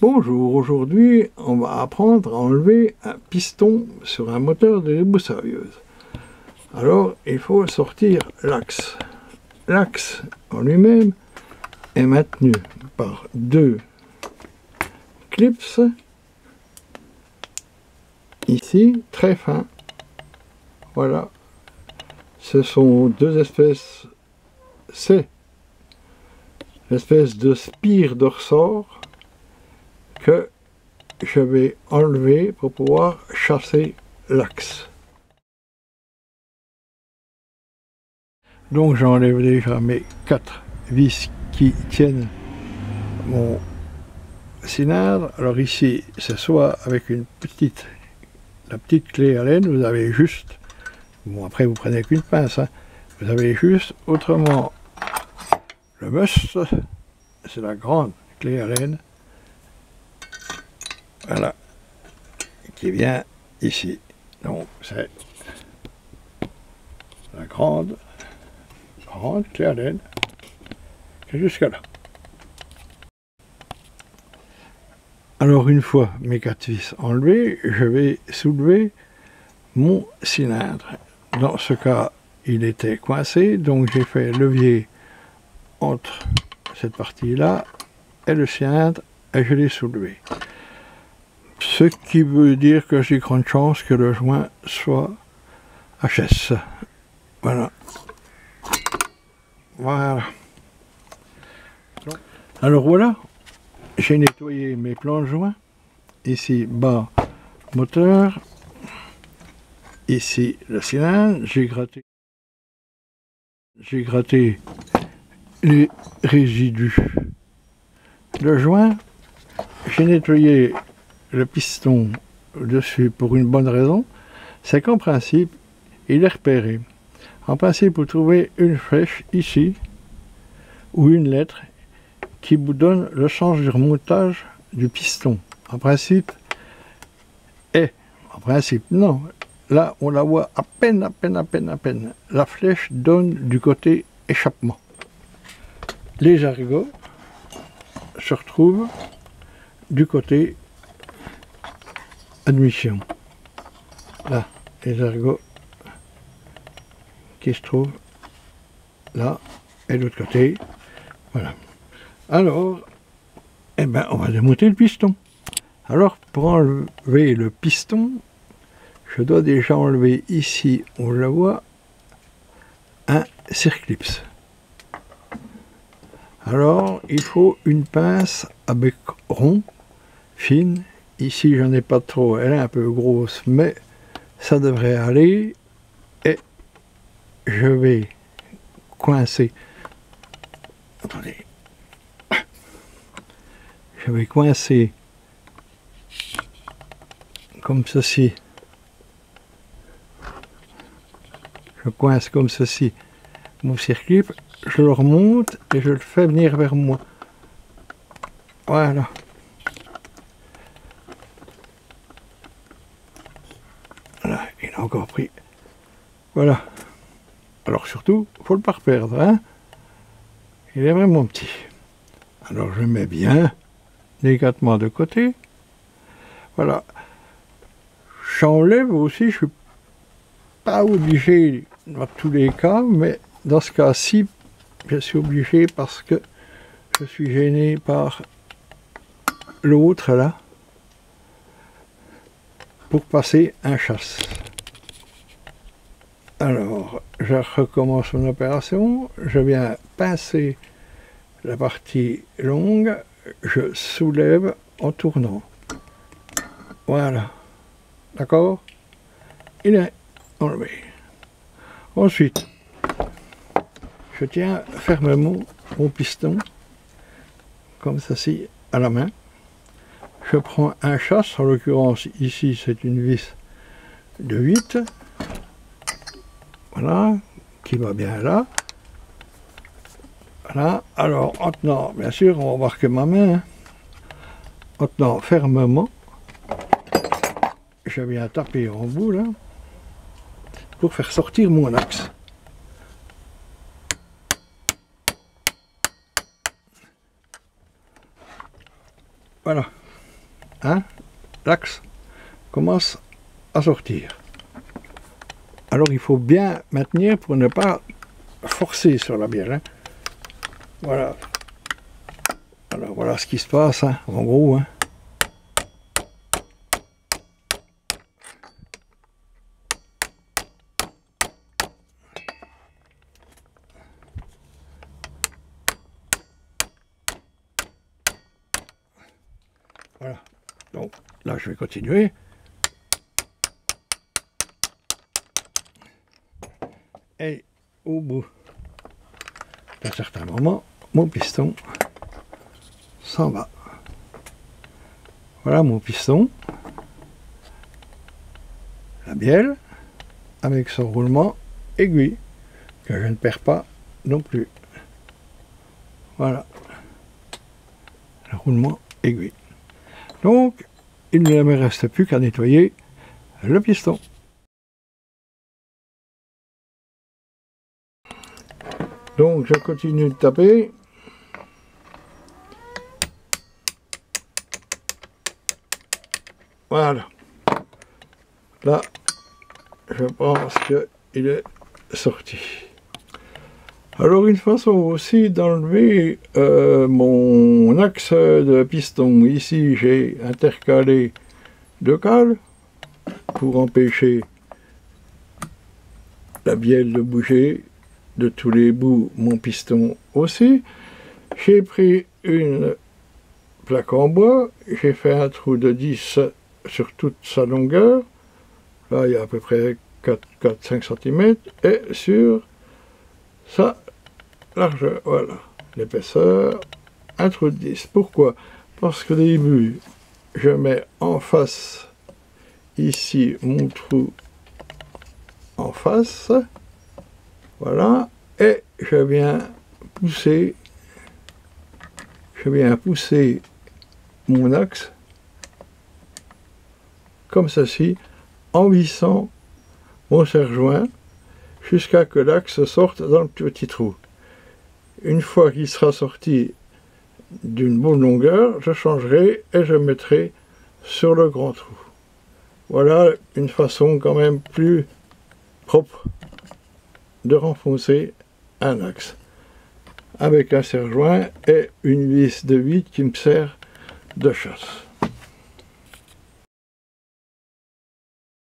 Bonjour, aujourd'hui on va apprendre à enlever un piston sur un moteur de débroussailleuse. Alors il faut sortir l'axe. L'axe en lui-même est maintenu par deux clips, ici très fins. Voilà, ce sont deux espèces, c'est l'espèce de spire de ressort que je vais enlever pour pouvoir chasser l'axe. Donc j'enlève déjà mes 4 vis qui tiennent mon cylindre. Alors ici c'est soit avec la petite clé à laine, vous avez juste, bon après vous prenez qu'une pince, hein, vous avez juste, autrement le must, c'est la grande clé à laine. Voilà, qui vient ici. Donc c'est la grande clé à laine qui est jusqu'à là. Alors une fois mes 4 vis enlevées, je vais soulever mon cylindre. Dans ce cas, il était coincé, donc j'ai fait levier entre cette partie-là et le cylindre et je l'ai soulevé. Ce qui veut dire que j'ai grande chance que le joint soit HS. Voilà. Voilà. Alors voilà, j'ai nettoyé mes plans de joint. Ici, bas, moteur. Ici, le cylindre. J'ai gratté les résidus de joint. J'ai nettoyé le piston dessus pour une bonne raison, c'est qu'en principe, il est repéré. En principe, vous trouvez une flèche ici, ou une lettre, qui vous donne le sens du remontage du piston. En principe, non. Là, on la voit à peine. La flèche donne du côté échappement. Les jargots se retrouvent du côté admission. Là, les ergots qui se trouvent là et de l'autre côté. Voilà. Alors, eh ben, on va démonter le piston. Alors, pour enlever le piston, je dois déjà enlever ici, on le voit, un circlips. Alors, il faut une pince à bec rond, fine. Ici, j'en ai pas trop, elle est un peu grosse, mais ça devrait aller. Et je vais coincer. Attendez. Je vais coincer comme ceci. Je coince comme ceci mon circuit, je le remonte et je le fais venir vers moi. Voilà. Voilà, il a encore pris. Voilà. Alors surtout, il ne faut le pas perdre, hein. Il est vraiment petit. Alors je mets bien délicatement de côté. Voilà. J'enlève aussi, je ne suis pas obligé dans tous les cas, mais dans ce cas-ci, je suis obligé parce que je suis gêné par l'autre là pour passer un chasse. Alors, je recommence mon opération, je viens pincer la partie longue, je soulève en tournant. Voilà. D'accord? Il est enlevé. Ensuite, je tiens fermement mon piston, comme ceci, à la main. Je prends un chasse, en l'occurrence ici c'est une vis de 8. Voilà, qui va bien là. Voilà, alors en tenant, bien sûr, on va voir que ma main, hein, en tenant fermement, je viens taper en bout là, pour faire sortir mon axe. Voilà, hein, l'axe commence à sortir. Alors il faut bien maintenir pour ne pas forcer sur la bielle. Hein. Voilà. Alors voilà ce qui se passe, hein, en gros. Hein. Voilà. Donc là je vais continuer. Et au bout d'un certain moment, mon piston s'en va. Voilà mon piston, la bielle, avec son roulement aiguille, que je ne perds pas non plus. Voilà, le roulement aiguille. Donc, il ne me reste plus qu'à nettoyer le piston. Donc, je continue de taper. Voilà. Là, je pense qu'il est sorti. Alors, une façon aussi d'enlever mon axe de piston. Ici, j'ai intercalé 2 cales pour empêcher la bielle de bouger de tous les bouts, mon piston aussi. J'ai pris une plaque en bois, j'ai fait un trou de 10 sur toute sa longueur. Là, il y a à peu près 4-5 cm. Et sur sa largeur, voilà, l'épaisseur, un trou de 10. Pourquoi? Parce qu'au début, je mets en face, ici, mon trou en face. Voilà, et je viens pousser mon axe comme ceci, en vissant mon serre-joint jusqu'à que l'axe sorte dans le petit trou. Une fois qu'il sera sorti d'une bonne longueur, je changerai et je mettrai sur le grand trou. Voilà une façon quand même plus propre de renfoncer un axe avec un serre-joint et une vis de 8 qui me sert de chasse.